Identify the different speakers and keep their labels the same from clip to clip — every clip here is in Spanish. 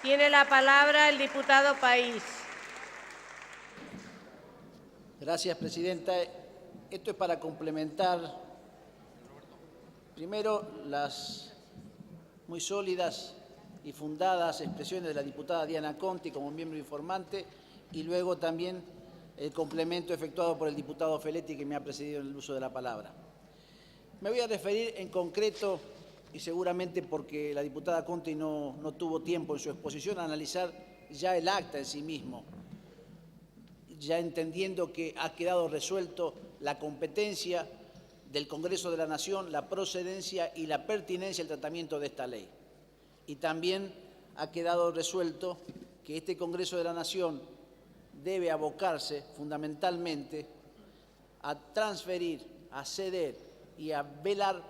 Speaker 1: Tiene la palabra el diputado País.
Speaker 2: Gracias, presidenta. Esto es para complementar, primero, las muy sólidas y fundadas expresiones de la diputada Diana Conti como miembro informante y luego también el complemento efectuado por el diputado Feletti, que me ha precedido en el uso de la palabra. Me voy a referir en concreto, y seguramente porque la diputada Conti no tuvo tiempo en su exposición, a analizar ya el acta en sí mismo, ya entendiendo que ha quedado resuelto la competencia del Congreso de la Nación, la procedencia y la pertinencia del tratamiento de esta ley. Y también ha quedado resuelto que este Congreso de la Nación debe abocarse fundamentalmente a transferir, a ceder y a velar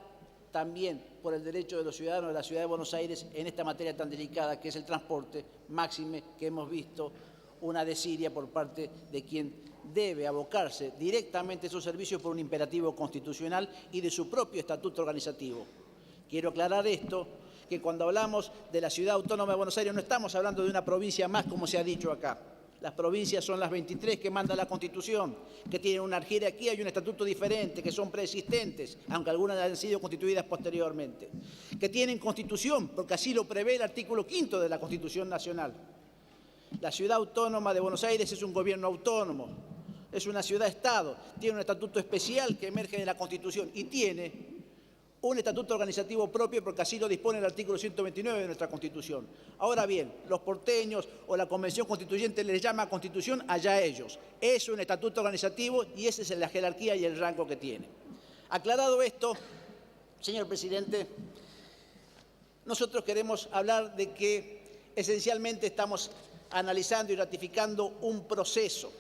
Speaker 2: también por el derecho de los ciudadanos de la Ciudad de Buenos Aires en esta materia tan delicada que es el transporte, máxime que hemos visto una desidia por parte de quien debe abocarse directamente a esos servicios por un imperativo constitucional y de su propio estatuto organizativo. Quiero aclarar esto, que cuando hablamos de la Ciudad Autónoma de Buenos Aires no estamos hablando de una provincia más, como se ha dicho acá. Las provincias son las 23 que manda la Constitución, que tienen una jerarquía y un estatuto diferente, que son preexistentes, aunque algunas han sido constituidas posteriormente, que tienen Constitución, porque así lo prevé el artículo 5 de la Constitución Nacional. La Ciudad Autónoma de Buenos Aires es un gobierno autónomo, es una ciudad-estado, tiene un estatuto especial que emerge de la Constitución y tiene un estatuto organizativo propio porque así lo dispone el artículo 129 de nuestra Constitución. Ahora bien, los porteños o la Convención Constituyente les llama Constitución, allá ellos. Es un estatuto organizativo y esa es la jerarquía y el rango que tiene. Aclarado esto, señor presidente, nosotros queremos hablar de que esencialmente estamos analizando y ratificando un proceso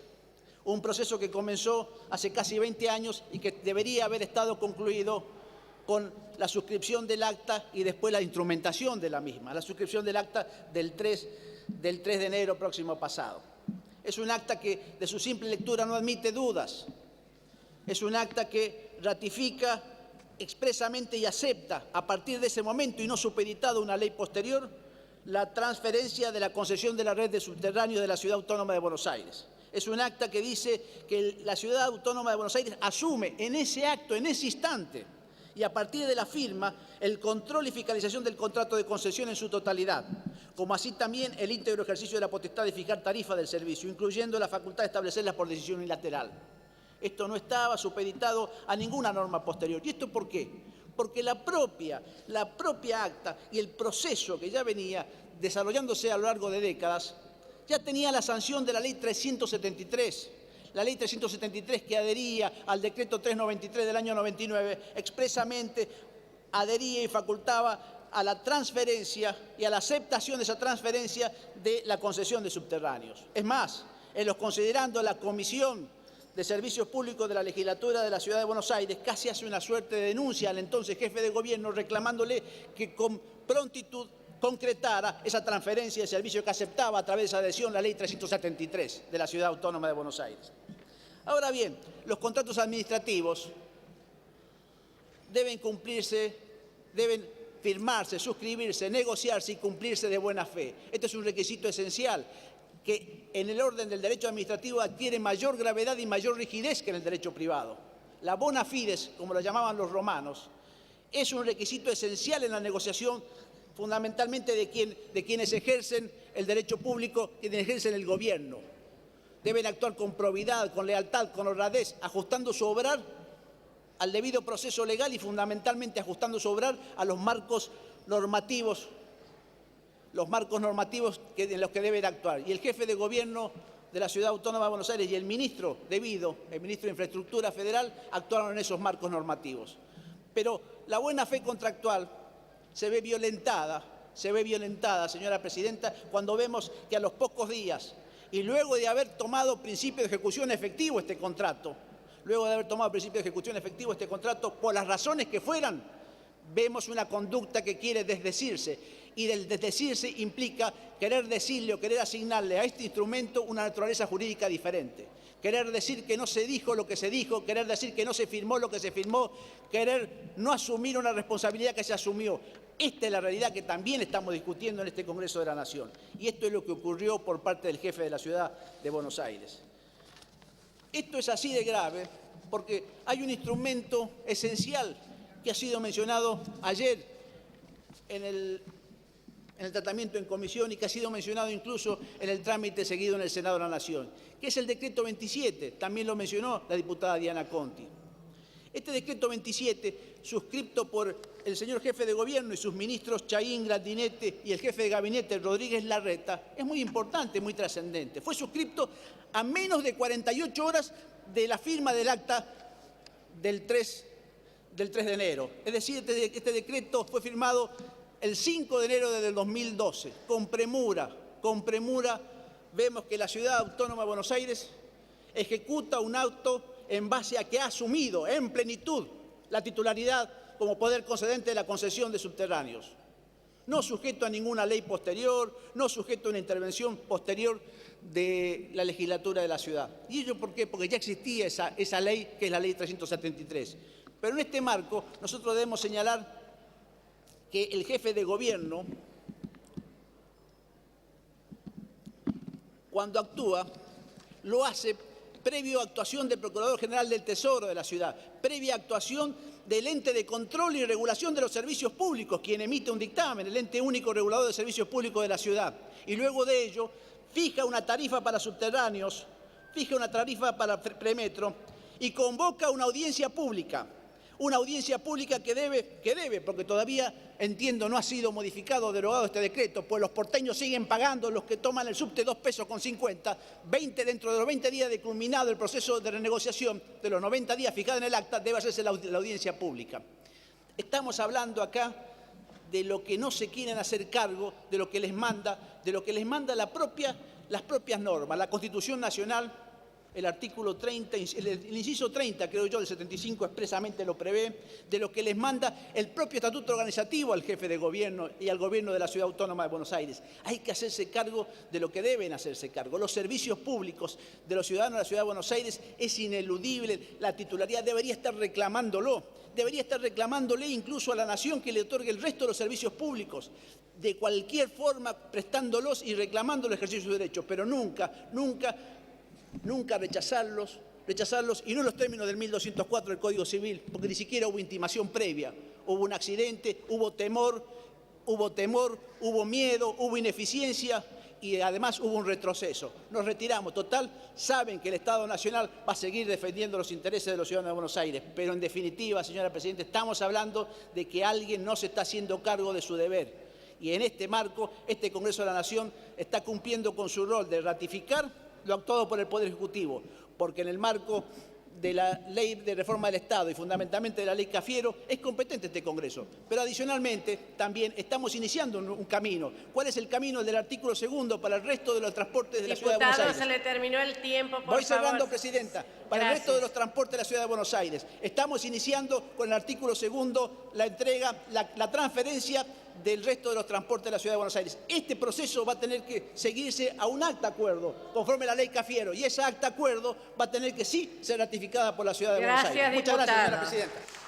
Speaker 2: que comenzó hace casi 20 años y que debería haber estado concluido con la suscripción del acta y después la instrumentación de la misma, la suscripción del acta del 3 de enero próximo pasado. Es un acta que de su simple lectura no admite dudas, es un acta que ratifica expresamente y acepta a partir de ese momento y no supeditado a una ley posterior la transferencia de la concesión de la red de subterráneos de la Ciudad Autónoma de Buenos Aires. Es un acta que dice que la Ciudad Autónoma de Buenos Aires asume en ese acto, en ese instante, y a partir de la firma, el control y fiscalización del contrato de concesión en su totalidad, como así también el íntegro ejercicio de la potestad de fijar tarifa del servicio, incluyendo la facultad de establecerlas por decisión unilateral. Esto no estaba supeditado a ninguna norma posterior. ¿Y esto por qué? Porque la propia acta y el proceso que ya venía desarrollándose a lo largo de décadas, ya tenía la sanción de la Ley 373, la Ley 373 que adhería al Decreto 393 del año 99, expresamente adhería y facultaba a la transferencia y a la aceptación de esa transferencia de la concesión de subterráneos. Es más, en los considerando la Comisión de Servicios Públicos de la Legislatura de la Ciudad de Buenos Aires casi hace una suerte de denuncia al entonces jefe de gobierno reclamándole que con prontitud concretara esa transferencia de servicio que aceptaba a través de esa adhesión la Ley 373 de la Ciudad Autónoma de Buenos Aires. Ahora bien, los contratos administrativos deben cumplirse, deben firmarse, suscribirse, negociarse y cumplirse de buena fe. Este es un requisito esencial que en el orden del derecho administrativo adquiere mayor gravedad y mayor rigidez que en el derecho privado. La bona fides, como lo llamaban los romanos, es un requisito esencial en la negociación fundamentalmente de quienes ejercen el derecho público, quienes ejercen el gobierno. Deben actuar con probidad, con lealtad, con honradez, ajustando su obrar al debido proceso legal y fundamentalmente ajustando su obrar a los marcos normativos en los que deben actuar. Y el jefe de gobierno de la Ciudad Autónoma de Buenos Aires y el ministro el ministro de Infraestructura Federal, actuaron en esos marcos normativos. Pero la buena fe contractual se ve violentada, señora presidenta, cuando vemos que a los pocos días y luego de haber tomado principio de ejecución efectivo este contrato, por las razones que fueran, vemos una conducta que quiere desdecirse, y del desdecirse implica querer decirle o querer asignarle a este instrumento una naturaleza jurídica diferente. Querer decir que no se dijo lo que se dijo, querer decir que no se firmó lo que se firmó, querer no asumir una responsabilidad que se asumió. Esta es la realidad que también estamos discutiendo en este Congreso de la Nación. Y esto es lo que ocurrió por parte del jefe de la ciudad de Buenos Aires. Esto es así de grave porque hay un instrumento esencial que ha sido mencionado ayer en el tratamiento en comisión y que ha sido mencionado incluso en el trámite seguido en el Senado de la Nación, que es el decreto 27, también lo mencionó la diputada Diana Conti. Este decreto 27, suscripto por el señor jefe de gobierno y sus ministros Chayín, Grandinetti y el jefe de gabinete Rodríguez Larreta, es muy importante, muy trascendente. Fue suscripto a menos de 48 horas de la firma del acta del 3 de enero. Es decir, este decreto fue firmado el 5 de enero del 2012, con premura. Vemos que la Ciudad Autónoma de Buenos Aires ejecuta un acto en base a que ha asumido en plenitud la titularidad como poder concedente de la concesión de subterráneos. No sujeto a ninguna ley posterior, no sujeto a una intervención posterior de la legislatura de la ciudad. ¿Y ello por qué? Porque ya existía esa ley, que es la ley 373. Pero en este marco nosotros debemos señalar que el jefe de gobierno, cuando actúa, lo hace previo a actuación del Procurador General del Tesoro de la ciudad, previa actuación del ente de control y regulación de los servicios públicos, quien emite un dictamen, el ente único regulador de servicios públicos de la ciudad. Y luego de ello, fija una tarifa para subterráneos, fija una tarifa para premetro y convoca una audiencia pública. Una audiencia pública que debe, porque todavía, entiendo, no ha sido modificado o derogado este decreto, pues los porteños siguen pagando, los que toman el subte, 2,50 pesos, dentro de los 20 días de culminado el proceso de renegociación, de los 90 días fijados en el acta, debe hacerse la audiencia pública. Estamos hablando acá de lo que no se quieren hacer cargo, de lo que les manda las propias normas, la Constitución Nacional. El artículo 30, el inciso 30, creo yo, del 75 expresamente lo prevé, de lo que les manda el propio estatuto organizativo al jefe de gobierno y al gobierno de la Ciudad Autónoma de Buenos Aires. Hay que hacerse cargo de lo que deben hacerse cargo. Los servicios públicos de los ciudadanos de la Ciudad de Buenos Aires es ineludible, la titularidad debería estar reclamándolo. Debería estar reclamándole incluso a la nación que le otorgue el resto de los servicios públicos, de cualquier forma prestándolos y reclamando el ejercicio de sus derechos, pero nunca rechazarlos y no en los términos del 1204 del Código Civil, porque ni siquiera hubo intimación previa, hubo un accidente, hubo temor, hubo miedo, hubo ineficiencia y además hubo un retroceso. Nos retiramos, total, saben que el Estado Nacional va a seguir defendiendo los intereses de los ciudadanos de Buenos Aires, pero en definitiva, señora Presidenta, estamos hablando de que alguien no se está haciendo cargo de su deber. Y en este marco, este Congreso de la Nación está cumpliendo con su rol de ratificar lo actuado por el Poder Ejecutivo, porque en el marco de la Ley de Reforma del Estado y fundamentalmente de la Ley Cafiero es competente este Congreso. Pero adicionalmente también estamos iniciando un camino. ¿Cuál es el camino? El del artículo 2 para el resto de los transportes de la Ciudad de Buenos Aires.
Speaker 1: Diputado, se le terminó el tiempo, por favor.
Speaker 2: Voy cerrando, Presidenta. Para
Speaker 1: Gracias.
Speaker 2: el resto de los transportes de la Ciudad de Buenos Aires. Estamos iniciando con el artículo 2 la entrega, la transferencia del resto de los transportes de la Ciudad de Buenos Aires. Este proceso va a tener que seguirse a un acta acuerdo, conforme a la ley Cafiero, y esa acta acuerdo va a tener que sí ser ratificada por la Ciudad de Buenos Aires.
Speaker 1: Gracias,
Speaker 2: Muchas gracias, señora
Speaker 1: diputada.
Speaker 2: Presidenta.